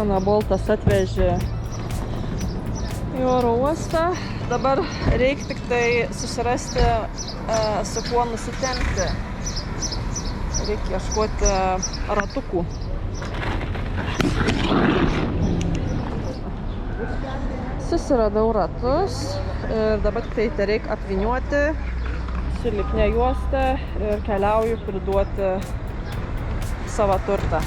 Mano Boltas atvežė į oro uostą. Dabar reikia tik tai susirasti, su kuo nusitempti. Reikia ieškoti ratukų. Susiradau ratus ir dabar tik tai reikia apviniuoti su lipnia juosta ir keliauju priduoti savo turtą.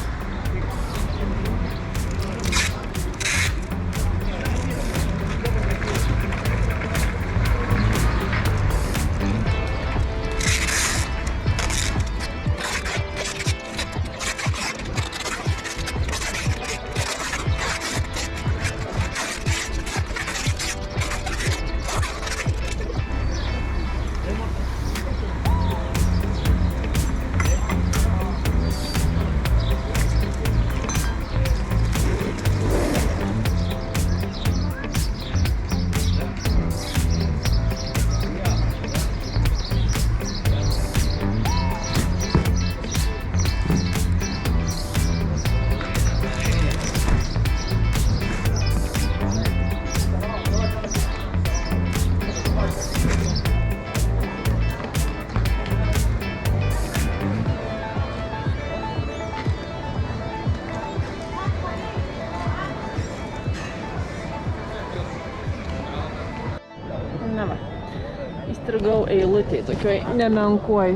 Įstrigau eilutėj, tokioj nemenkuoj.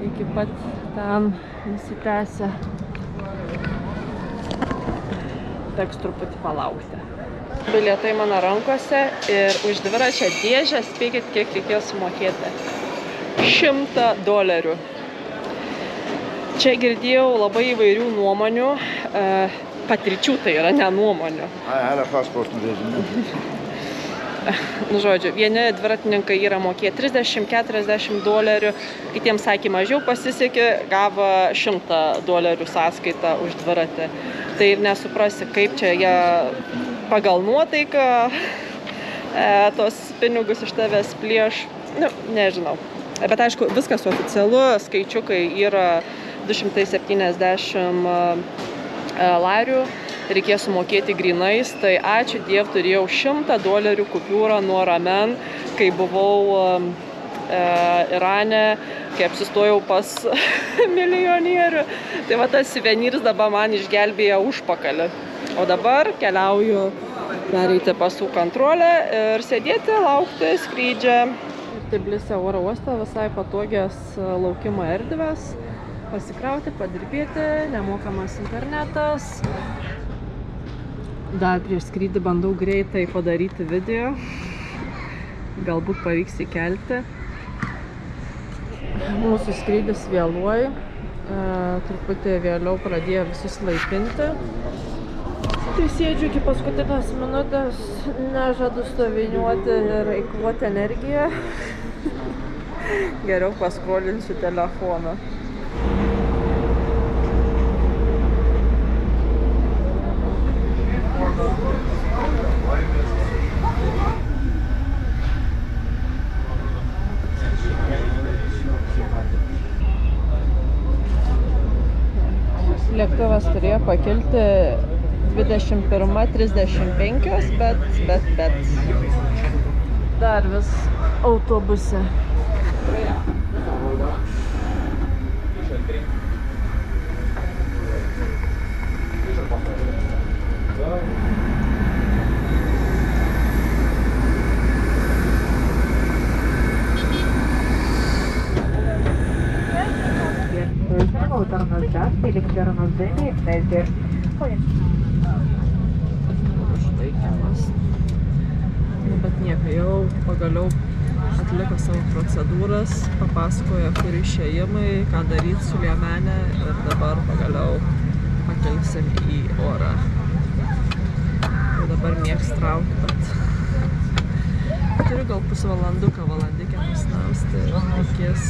Iki pat ten nusitęsia. Teks truputį palaukti. Bilietai mano rankose ir už dviračio dėžę spėkit, kiek reikės sumokėti. $100. Čia girdėjau labai įvairių nuomonių. Patirčių tai yra, ne nuomonių. Nu, žodžiu, vieni dviratininkai yra mokėję $30–40, kitiems sakė mažiau pasisekė, gavo $100 sąskaitą už dviratį. Tai ir nesuprasi, kaip čia jie pagal nuotaiką tos pinigus iš tavęs plėš. Nu, nežinau. Bet aišku, viskas oficialu, skaičiukai yra 270 larių. Reikės sumokėti grinais, tai ačiū Diev turėjau $100 kupiūrą nuo ramen, kai buvau Irane, kai apsistojau pas milijonierių. Tai va tas suvenyrs dabar man išgelbėjo užpakalį. O dabar keliauju pereiti pasų kontrolę ir sėdėti, laukti skrydžio. Tbilise oro uoste visai patogias laukimo erdvės, pasikrauti, padirbėti, nemokamas internetas. Dar prieš skrydį bandau greitai padaryti video. Galbūt pavyks įkelti. Mūsų skrydis vėluoja. Truputį vėliau pradėjo visus laipinti. Tai sėdžiu iki paskutinės minutės. Nežadu stoviniuoti ir eikvoti energiją. Geriau paskrolinsiu telefoną. Lėktuvas turėjo pakilti 21:35, bet dar vis autobuse. Bet nieko, jau pagaliau atliko savo procedūras, papasakojo, kur išėjimai, ką daryti su liemenė ir dabar pagaliau pakelsim į orą. Jau dabar mėgs traukti, bet turiu gal pusvalanduką, valandikę nusnausti ir reikės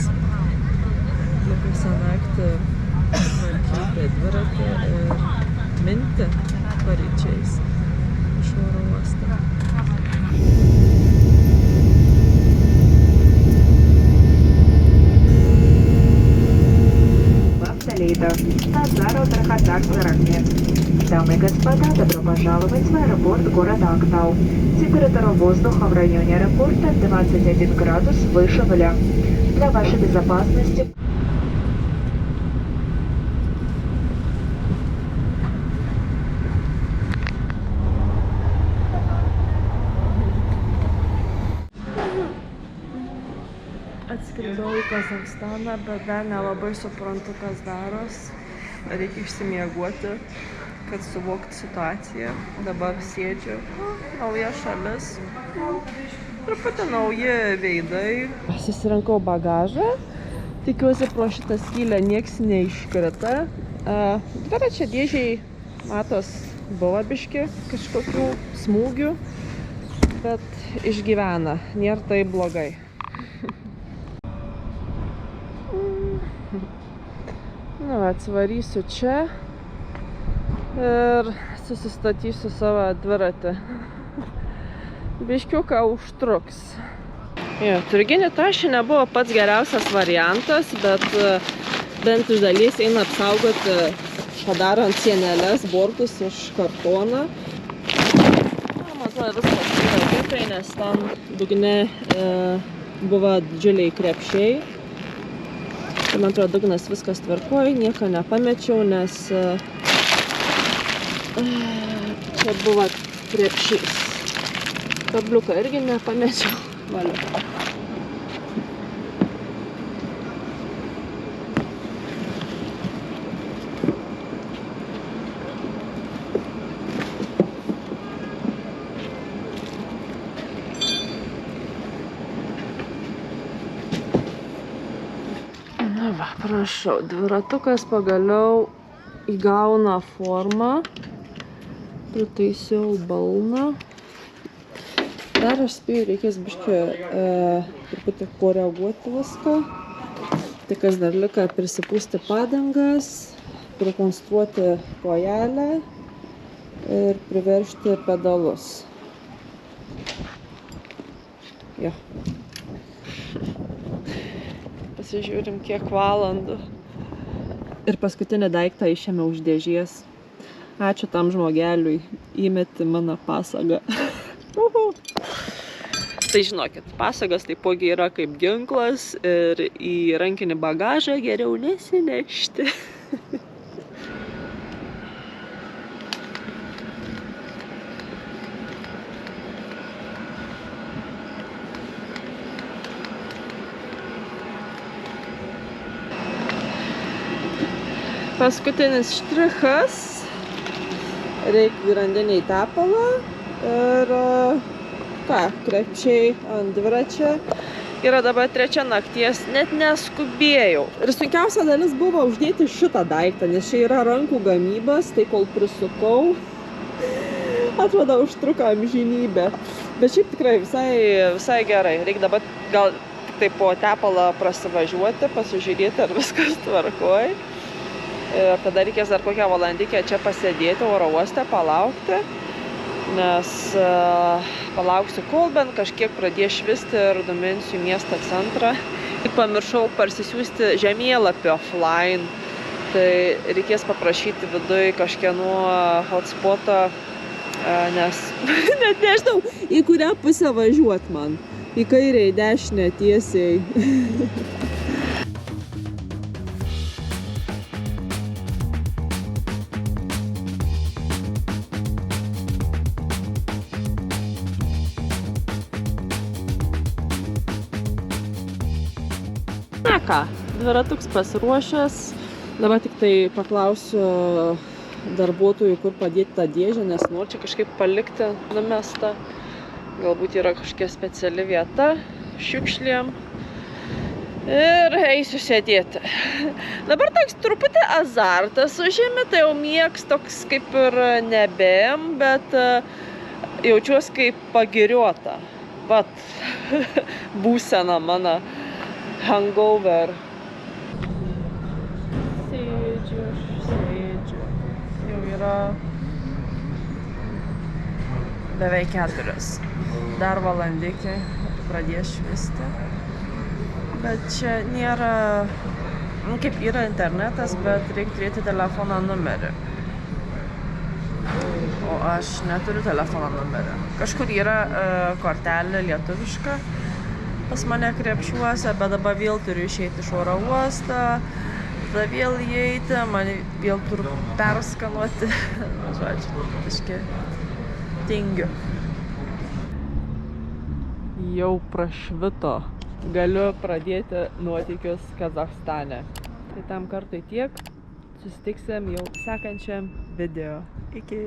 likusią naktį tvarkyti dviratį ir minti paryčiais iš oro uosto. Лейда, Тазаро Тархатак Ларахне. Дамы и господа, добро пожаловать в аэропорт города Актау. Температура воздуха в районе аэропорта 21 градус выше нуля. Для вашей безопасности... Atskridau į Kazachstaną, bet dar nelabai suprantu, kas daros. Reikia išsimiegoti, kad suvokti situaciją. Dabar sėdžiu. Nauja šalis. Truputį nauji veidai. Susirinkau bagažą. Tikiuosi, pro šitą skylę nieks neiškrita. Dviračio dėžiai, matos, buvo biški kažkokių smūgių, bet išgyvena. Nėra tai blogai. Nu, atsivarysiu čia ir susistatysiu savo dviratį. Biškiuką užtruks. Turginį tašį nebuvo pats geriausias variantas, bet bent iš dalies eina apsaugoti, padarant sienelės, bortus iš kartono. Man atrodo, viskas yra gerai, nes ten dugne buvo didžiuliai krepšiai. Man atrodo, dugnas viskas tvarkoj, nieko nepamečiau, nes čia buvo krepšys. Kabliuką irgi nepamečiau. Valiu. Va, prašau, dviratukas pagaliau įgauna formą. Pritaisiau balną. Dar aš spėju, reikės biškį truputį koreguoti viską. Tai kas dar lika, prisipūsti padangas, prikonstruoti kojelę ir priveržti pedalus. Jo. Pasižiūrim, kiek valandų. Ir paskutinį daiktą išėmė už dėžės. Ačiū tam žmogeliui, įmeti mano pasagą. Tai žinokit, pasagas taipogi yra kaip ginklas ir į rankinį bagažą geriau nesinešti. Paskutinis štrichas. Reikia grandiniai tepalą ir krepšiai ant dviračio. Yra dabar 3 nakties, net neskubėjau. Ir sunkiausia dalis buvo uždėti šitą daiktą, nes čia yra rankų gamybas, tai kol prisukau, atrodo, užtruko amžinybę. Bet šiaip tikrai visai gerai. Reikia dabar gal tik tai po tepalą prasivažiuoti, pasižiūrėti, ar viskas tvarkoj. Ir tada reikės dar kokią valandikę čia pasėdėti oro uoste, palaukti, nes palauksiu, kol bent kažkiek pradės švisti ir numinsiu į miesto centrą. Tik pamiršau parsisiųsti žemėlapį offline, tai reikės paprašyti viduj kažkieno hotspoto, nes net nežinau, į kurią pusę važiuot man. Į kairę, į dešinę, tiesiai. Na ką, dviratuks pasiruošęs. Dabar tik tai paklausiu darbuotojų, kur padėti tą dėžę, nes noriu čia kažkaip palikti numestą. Galbūt yra kažkokia speciali vieta šiukšlėm. Ir eisiu sėdėti. Dabar toks truputį azartas užėmė, tai jau miegs toks kaip ir nebėm, bet jaučiuosi kaip pagiriuota. Vat, būsena mano. Hangover. Sėdžiu. Jau yra beveik 4. Dar valandikį pradės švisti. Bet čia nėra, kaip yra internetas, bet reikia turėti telefono numerį. O aš neturiu telefono numerio. Kažkur yra kortelė lietuviška pas mane krepšiuose, bet dabar vėl turiu išeiti iš oro uostą, tada vėl įeiti, man vėl turiu perskanuoti. Žodžiu, kažkai tingiu. Jau prašvito. Galiu pradėti nuotykius Kazachstane. Tai tam kartui tiek. Susitiksim jau sekančiam video. Iki.